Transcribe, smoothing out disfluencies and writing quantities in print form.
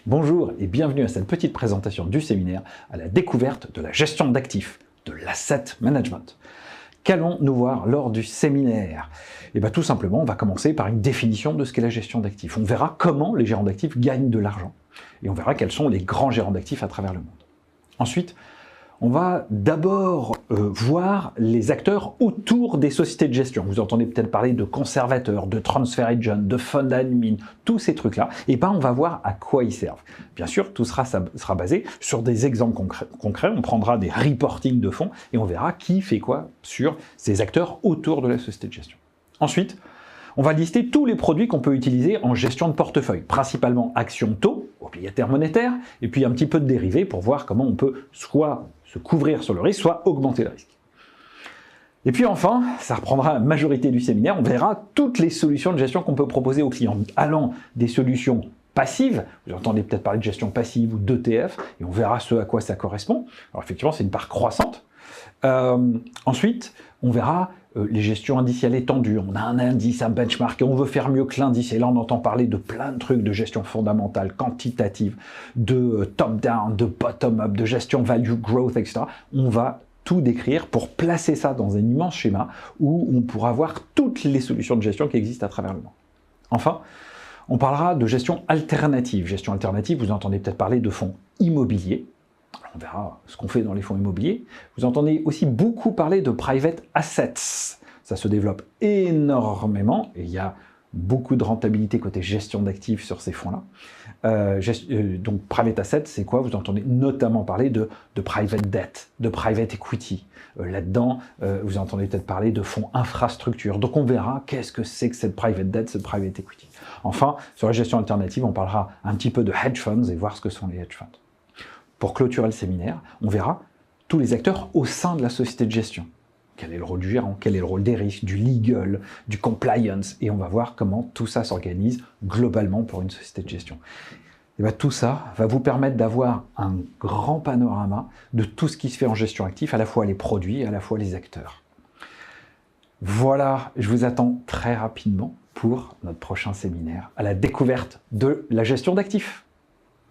Bonjour et bienvenue à cette petite présentation du séminaire à la découverte de la gestion d'actifs, de l'asset management. Qu'allons-nous voir lors du séminaire? Eh bien, tout simplement, on va commencer par une définition de ce qu'est la gestion d'actifs. On verra comment les gérants d'actifs gagnent de l'argent et on verra quels sont les grands gérants d'actifs à travers le monde. Ensuite, on va d'abord voir les acteurs autour des sociétés de gestion. Vous entendez peut-être parler de conservateurs, de transfer agents, de fund admin, tous ces trucs-là. Et bien, on va voir à quoi ils servent. Bien sûr, tout sera basé sur des exemples concrets. On prendra des reporting de fonds et on verra qui fait quoi sur ces acteurs autour de la société de gestion. Ensuite, on va lister tous les produits qu'on peut utiliser en gestion de portefeuille, principalement actions taux, obligataires monétaires, et puis un petit peu de dérivés pour voir comment on peut soit se couvrir sur le risque, soit augmenter le risque. Et puis enfin, ça reprendra la majorité du séminaire, on verra toutes les solutions de gestion qu'on peut proposer aux clients, allant des solutions passives, vous entendez peut-être parler de gestion passive ou d'ETF, et on verra ce à quoi ça correspond. Alors effectivement, c'est une part croissante. Ensuite, on verra les gestions indicielles étendues. On a un indice, un benchmark, et on veut faire mieux que l'indice. Et là, on entend parler de plein de trucs de gestion fondamentale, quantitative, de top-down, de bottom-up, de gestion value growth, etc. On va tout décrire pour placer ça dans un immense schéma où on pourra voir toutes les solutions de gestion qui existent à travers le monde. Enfin, on parlera de gestion alternative. Gestion alternative, vous entendez peut-être parler de fonds immobiliers. On verra ce qu'on fait dans les fonds immobiliers. Vous entendez aussi beaucoup parler de private assets. Ça se développe énormément et il y a beaucoup de rentabilité côté gestion d'actifs sur ces fonds-là. Donc private assets, c'est quoi? Vous entendez notamment parler de private debt, de private equity. Là-dedans, vous entendez peut-être parler de fonds infrastructure. Donc on verra qu'est-ce que c'est que cette private debt, cette private equity. Enfin, sur la gestion alternative, on parlera un petit peu de hedge funds et voir ce que sont les hedge funds. Pour clôturer le séminaire, on verra tous les acteurs au sein de la société de gestion. Quel est le rôle du gérant, quel est le rôle des risques, du legal, du compliance, et on va voir comment tout ça s'organise globalement pour une société de gestion. Et bien, tout ça va vous permettre d'avoir un grand panorama de tout ce qui se fait en gestion active, à la fois les produits, à la fois les acteurs. Voilà, je vous attends très rapidement pour notre prochain séminaire à la découverte de la gestion d'actifs.